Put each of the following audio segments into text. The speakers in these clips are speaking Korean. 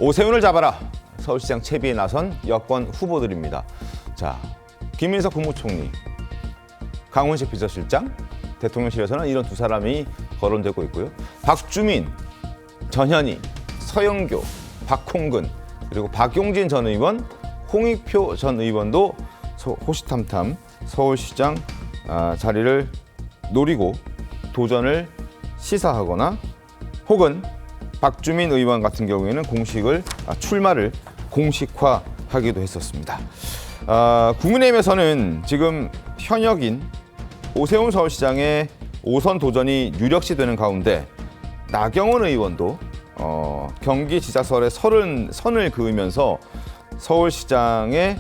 오세훈을 잡아라. 서울시장 채비에 나선 여권 후보들입니다. 자, 김민석 국무총리, 강훈식 비서실장, 대통령실에서는 이런 두 사람이 거론되고 있고요. 박주민, 전현희, 서영교, 박홍근, 그리고 박용진 전 의원, 홍익표 전 의원도 호시탐탐 서울시장 자리를 노리고 도전을 시사하거나 혹은 박주민 의원 같은 경우에는 출마를 공식화하기도 했었습니다. 국민의힘에서는 지금 현역인 오세훈 서울시장의 5선 도전이 유력시되는 가운데 나경원 의원도 경기지사설에 선을 그으면서 서울시장에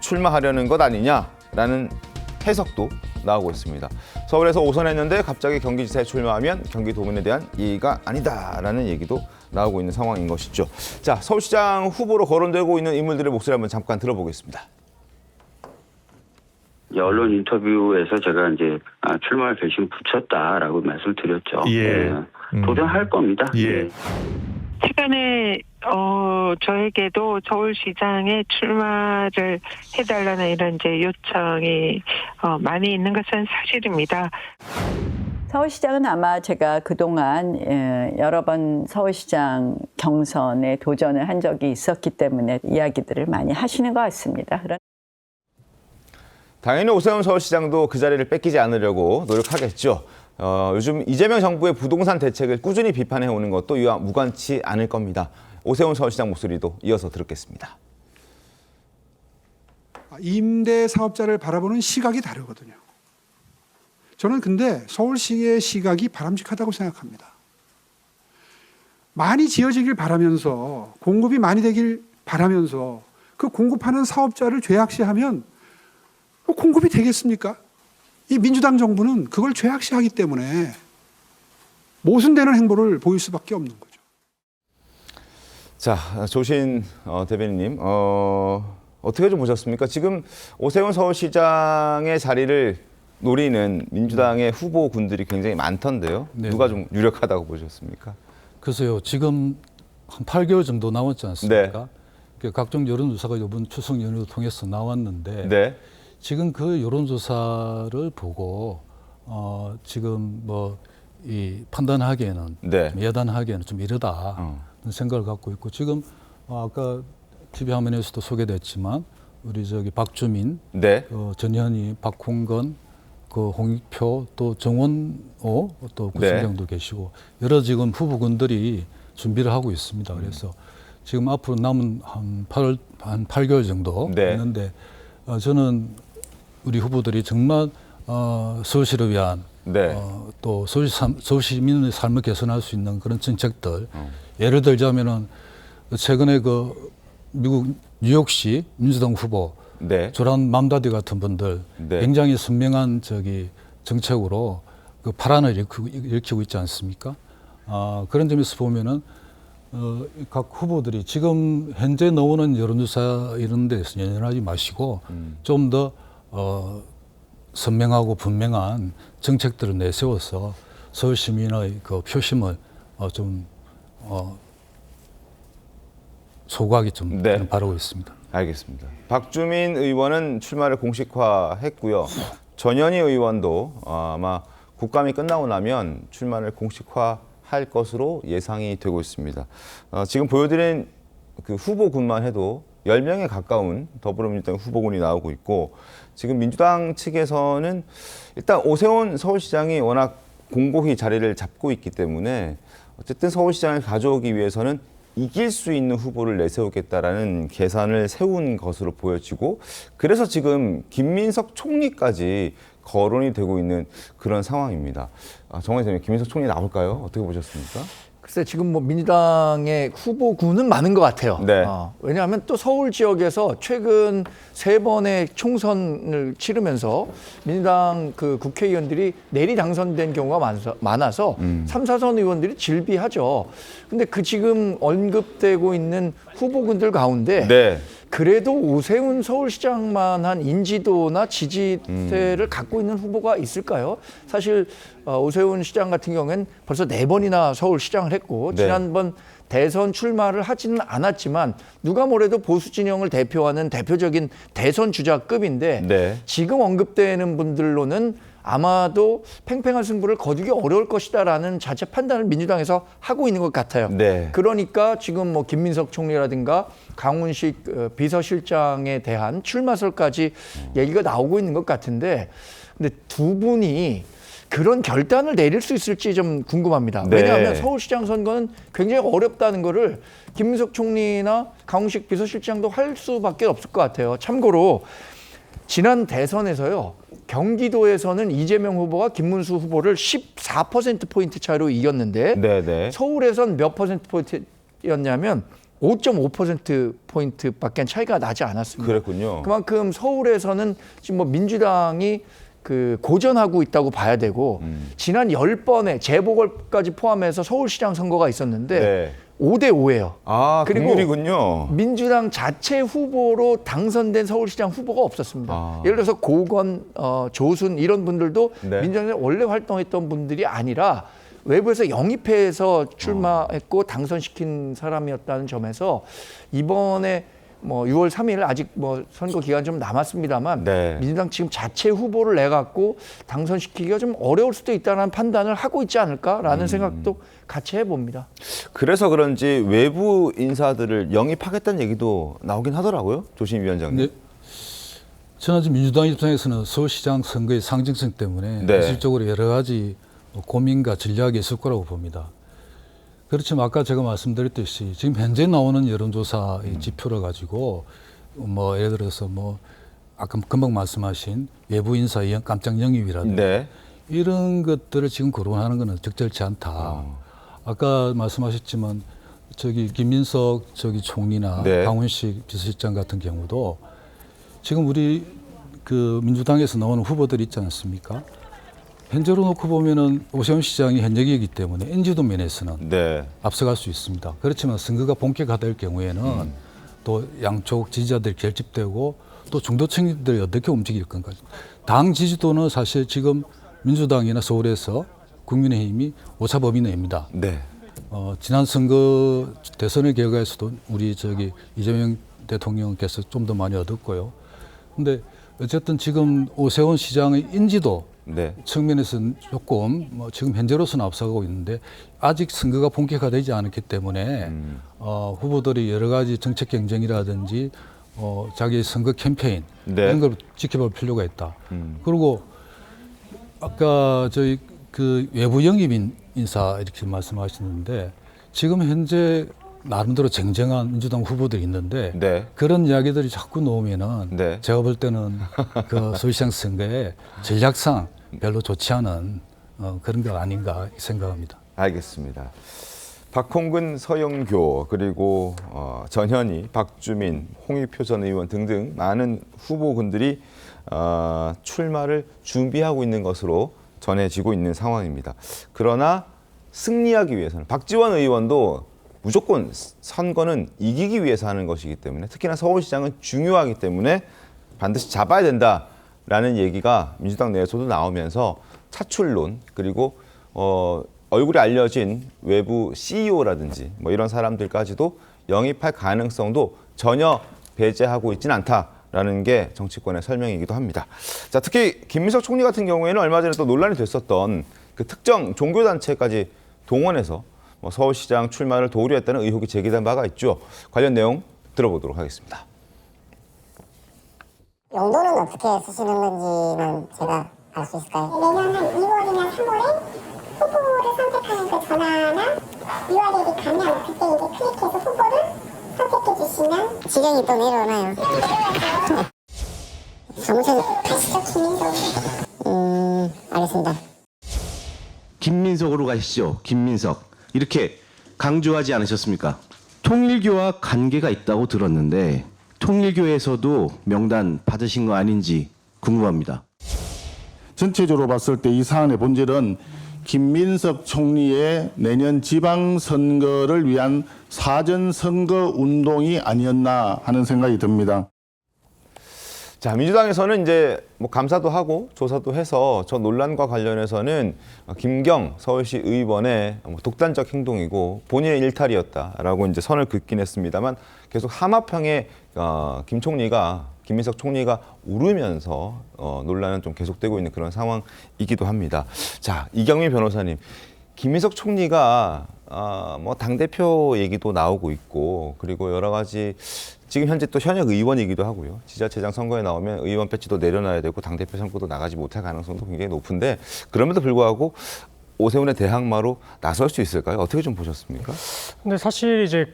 출마하려는 것 아니냐라는 해석도 나오고 있습니다. 서울에서 5선 했는데 갑자기 경기지사에 출마하면 경기도민에 대한 예의가 아니다라는 얘기도 나오고 있는 상황인 것이죠. 자, 서울시장 후보로 거론되고 있는 인물들의 목소리 한번 잠깐 들어보겠습니다. 언론 인터뷰에서 제가 이제 출마할 결심 붙였다라고 말씀을 드렸죠. 예. 도전할 겁니다. 예. 최근에 저에게도 서울시장에 출마를 해달라는 이런 이제 요청이 많이 있는 것은 사실입니다. 서울시장은 아마 제가 그동안 여러 번 서울시장 경선에 도전을 한 적이 있었기 때문에 이야기들을 많이 하시는 것 같습니다. 당연히 오세훈 서울시장도 그 자리를 뺏기지 않으려고 노력하겠죠. 요즘 이재명 정부의 부동산 대책을 꾸준히 비판해오는 것도 이와 무관치 않을 겁니다. 오세훈 서울시장 목소리도 이어서 듣겠습니다. 임대 사업자를 바라보는 시각이 다르거든요. 저는 근데 서울시의 시각이 바람직하다고 생각합니다. 많이 지어지길 바라면서 공급이 많이 되길 바라면서 그 공급하는 사업자를 죄악시하면 공급이 되겠습니까? 이 민주당 정부는 그걸 죄악시하기 때문에 모순되는 행보를 보일 수밖에 없는 거죠. 자, 조신 대변인님, 어떻게 좀 보셨습니까? 지금 오세훈 서울시장의 자리를 노리는 민주당의 후보군들이 굉장히 많던데요. 네. 누가 좀 유력하다고 보셨습니까? 글쎄요, 지금 한 8개월 정도 남았지 않습니까? 네. 각종 여론조사가 이번 추석 연휴를 통해서 나왔는데 네. 지금 그 여론조사를 보고 지금 이 판단하기에는 네. 예단하기에는 좀 이르다 생각을 갖고 있고 지금 아까 TV 화면에서도 소개됐지만 우리 박주민, 네. 전현희, 박홍근, 홍익표 또 정원호 또 구청장도 계시고 여러 지금 후보군들이 준비를 하고 있습니다. 그래서 지금 앞으로 남은 한 8개월 정도 네. 있는데 저는 우리 후보들이 정말 서울시를 위한 네. 또 서울 시민의 삶을 개선할 수 있는 그런 정책들 예를 들자면은 최근에 미국 뉴욕시 민주당 후보 네. 조란 맘다디 같은 분들 네. 굉장히 선명한 정책으로 파란을 일으키고 있지 않습니까? 그런 점에서 보면은 각 후보들이 지금 현재 나오는 여론조사 이런 데서 연연하지 마시고 좀 더 선명하고 분명한 정책들을 내세워서 서울 시민의 그 표심을 좀 소구하기 좀 네. 저는 바라고 있습니다. 알겠습니다. 박주민 의원은 출마를 공식화했고요. 전현희 의원도 아마 국감이 끝나고 나면 출마를 공식화할 것으로 예상이 되고 있습니다. 지금 보여드린 그 후보군만 해도 10명에 가까운 더불어민주당 후보군이 나오고 있고 지금 민주당 측에서는 일단 오세훈 서울시장이 워낙 공고히 자리를 잡고 있기 때문에 어쨌든 서울시장을 가져오기 위해서는 이길 수 있는 후보를 내세우겠다라는 계산을 세운 것으로 보여지고 그래서 지금 김민석 총리까지 거론이 되고 있는 그런 상황입니다. 정원 선생님, 김민석 총리 나올까요? 어떻게 보셨습니까? 글쎄 지금 민주당의 후보군은 많은 것 같아요. 네. 왜냐하면 또 서울 지역에서 최근 3번의 총선을 치르면서 민주당 국회의원들이 내리 당선된 경우가 많아서 3, 4선 의원들이 질비하죠. 근데 지금 언급되고 있는 후보군들 가운데 네. 그래도 오세훈 서울시장만한 인지도나 지지세를 갖고 있는 후보가 있을까요? 사실 오세훈 시장 같은 경우에는 벌써 4번이나 서울시장을 했고 네. 지난번 대선 출마를 하지는 않았지만 누가 뭐래도 보수 진영을 대표하는 대표적인 대선 주자급인데 네. 지금 언급되는 분들로는 아마도 팽팽한 승부를 거두기 어려울 것이다라는 자체 판단을 민주당에서 하고 있는 것 같아요. 네. 그러니까 지금 뭐 김민석 총리라든가 강훈식 비서실장에 대한 출마설까지 얘기가 나오고 있는 것 같은데, 근데 두 분이 그런 결단을 내릴 수 있을지 좀 궁금합니다. 네. 왜냐하면 서울시장 선거는 굉장히 어렵다는 거를 김민석 총리나 강훈식 비서실장도 할 수밖에 없을 것 같아요. 참고로 지난 대선에서요, 경기도에서는 이재명 후보가 김문수 후보를 14%포인트 차이로 이겼는데 네네. 서울에선 몇 %포인트였냐면 5.5%포인트밖에 차이가 나지 않았습니다. 그랬군요. 그만큼 서울에서는 지금 뭐 민주당이 그 고전하고 있다고 봐야 되고 지난 10번의 재보궐까지 포함해서 서울시장 선거가 있었는데 네. 5대5예요. 아, 그리고 동률이군요. 민주당 자체 후보로 당선된 서울시장 후보가 없었습니다. 아. 예를 들어서 고건, 조순 이런 분들도 네. 민주당에 원래 활동했던 분들이 아니라 외부에서 영입해서 출마했고 당선시킨 사람이었다는 점에서 이번에 뭐 6월 3일 아직 뭐 선거 기간 좀 남았습니다만 네. 민주당 지금 자체 후보를 내갖고 당선시키기가 좀 어려울 수도 있다는 판단을 하고 있지 않을까라는 생각도 같이 해봅니다. 그래서 그런지 외부 인사들을 영입하겠다는 얘기도 나오긴 하더라고요. 조심 위원장님. 근데 저는 지금 민주당 입장에서는 서울시장 선거의 상징성 때문에 네. 현실적으로 여러 가지 고민과 전략이 있을 거라고 봅니다. 그렇지만 아까 제가 말씀드렸듯이 지금 현재 나오는 여론조사의 지표를 가지고 뭐 예를 들어서 뭐 아까 금방 말씀하신 외부 인사 깜짝 영입이라든가 네. 이런 것들을 지금 거론하는 것은 적절치 않다. 아까 말씀하셨지만 저기 김민석 저기 총리나 네. 강훈식 비서실장 같은 경우도 지금 우리 그 민주당에서 나오는 후보들 있지 않습니까? 현재로 놓고 보면은 오세훈 시장이 현역이기 때문에 인지도 면에서는 네. 앞서갈 수 있습니다. 그렇지만 선거가 본격화될 경우에는 또 양쪽 지지자들이 결집되고 또 중도층들이 어떻게 움직일 건가. 당 지지도는 사실 지금 민주당이나 서울에서 국민의힘이 오차 범위 내입니다. 네. 지난 선거 대선의 결과에서도 우리 저기 이재명 대통령께서 좀 더 많이 얻었고요. 근데 어쨌든 지금 오세훈 시장의 인지도 네. 측면에서는 조금 뭐 지금 현재로서는 앞서가고 있는데 아직 선거가 본격화되지 않았기 때문에 후보들이 여러 가지 정책 경쟁이라든지 자기의 선거 캠페인 네. 이런 걸 지켜볼 필요가 있다. 그리고 아까 저희 그 외부 영입 인사 이렇게 말씀하셨는데 지금 현재 나름대로 쟁쟁한 민주당 후보들이 있는데 네. 그런 이야기들이 자꾸 나오면은 네. 제가 볼 때는 그 서울시장 선거에 전략상 별로 좋지 않은 그런 거 아닌가 생각합니다. 알겠습니다. 박홍근, 서영교 그리고 전현희, 박주민, 홍익표 전 의원 등등 많은 후보군들이 출마를 준비하고 있는 것으로 전해지고 있는 상황입니다. 그러나 승리하기 위해서는 박지원 의원도 무조건 선거는 이기기 위해서 하는 것이기 때문에 특히나 서울시장은 중요하기 때문에 반드시 잡아야 된다라는 얘기가 민주당 내에서도 나오면서 차출론 그리고 얼굴이 알려진 외부 CEO라든지 뭐 이런 사람들까지도 영입할 가능성도 전혀 배제하고 있지는 않다라는 게 정치권의 설명이기도 합니다. 자, 특히 김민석 총리 같은 경우에는 얼마 전에 또 논란이 됐었던 그 특정 종교단체까지 동원해서 서울시장 출마를 도우려했다는 의혹이 제기된 바가 있죠. 관련 내용 들어보도록 하겠습니다. 용도는 어떻게 쓰시는 건지는 제가 알 수 있을까요? 내년 한 2월이나 3월에 후보를 선택하는 그 전화나 URL이 가면 그때 이제 클릭해서 후보를 선택해 주시면 지령이 또 내려오나요? 정선 가시죠, 김민석. 알겠습니다. 김민석으로 가시죠. 김민석. 이렇게 강조하지 않으셨습니까? 통일교와 관계가 있다고 들었는데 통일교에서도 명단 받으신 거 아닌지 궁금합니다. 전체적으로 봤을 때 이 사안의 본질은 김민석 총리의 내년 지방선거를 위한 사전선거 운동이 아니었나 하는 생각이 듭니다. 자, 민주당에서는 이제 뭐 감사도 하고 조사도 해서 저 논란과 관련해서는 김경 서울시 의원의 뭐 독단적 행동이고 본인의 일탈이었다라고 이제 선을 긋긴 했습니다만 계속 하마평에 김민석 총리가 오르면서 논란은 좀 계속되고 있는 그런 상황이기도 합니다. 자, 이경민 변호사님, 김민석 총리가 뭐 당대표 얘기도 나오고 있고 그리고 여러 가지 지금 현재 또 현역 의원이기도 하고요. 지자체장 선거에 나오면 의원 배지도 내려놔야 되고 당대표 선거도 나가지 못할 가능성도 굉장히 높은데 그럼에도 불구하고 오세훈의 대항마로 나설 수 있을까요? 어떻게 좀 보셨습니까? 근데 사실 이제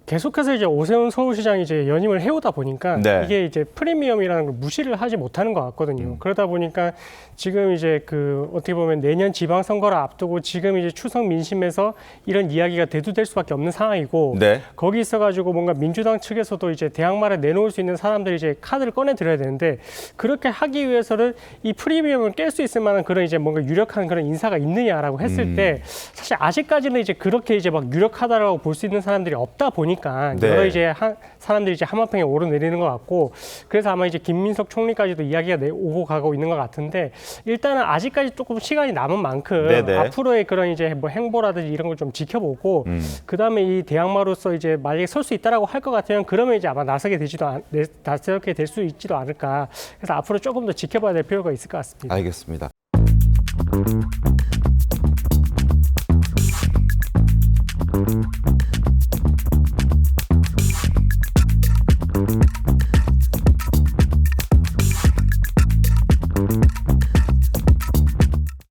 계속해서 이제 오세훈 서울시장이 이제 연임을 해오다 보니까 네. 이게 이제 프리미엄이라는 걸 무시를 하지 못하는 것 같거든요. 그러다 보니까 지금 이제 어떻게 보면 내년 지방선거를 앞두고 지금 이제 추석 민심에서 이런 이야기가 대두될 수밖에 없는 상황이고 네. 거기 있어가지고 뭔가 민주당 측에서도 이제 대항마를 내놓을 수 있는 사람들이 이제 카드를 꺼내드려야 되는데 그렇게 하기 위해서는 이 프리미엄을 깰 수 있을 만한 그런 이제 뭔가 유력한 그런 인사가 있느냐라고 했을 때 사실 아직까지는 이제 그렇게 이제 막 유력하다라고 볼 수 있는 사람들이 없다 보니까 네. 여러 이제 사람들이 이제 하마평에 오르내리는 것 같고 그래서 아마 이제 김민석 총리까지도 이야기가 오고 가고 있는 것 같은데 일단은 아직까지 조금 시간이 남은 만큼 네네. 앞으로의 그런 이제 뭐 행보라든지 이런 걸 좀 지켜보고 그 다음에 이 대항마로서 이제 만약에 설 수 있다라고 할 것 같으면 그러면 이제 아마 나서게 될 수 있지도 않을까. 그래서 앞으로 조금 더 지켜봐야 될 필요가 있을 것 같습니다. 알겠습니다.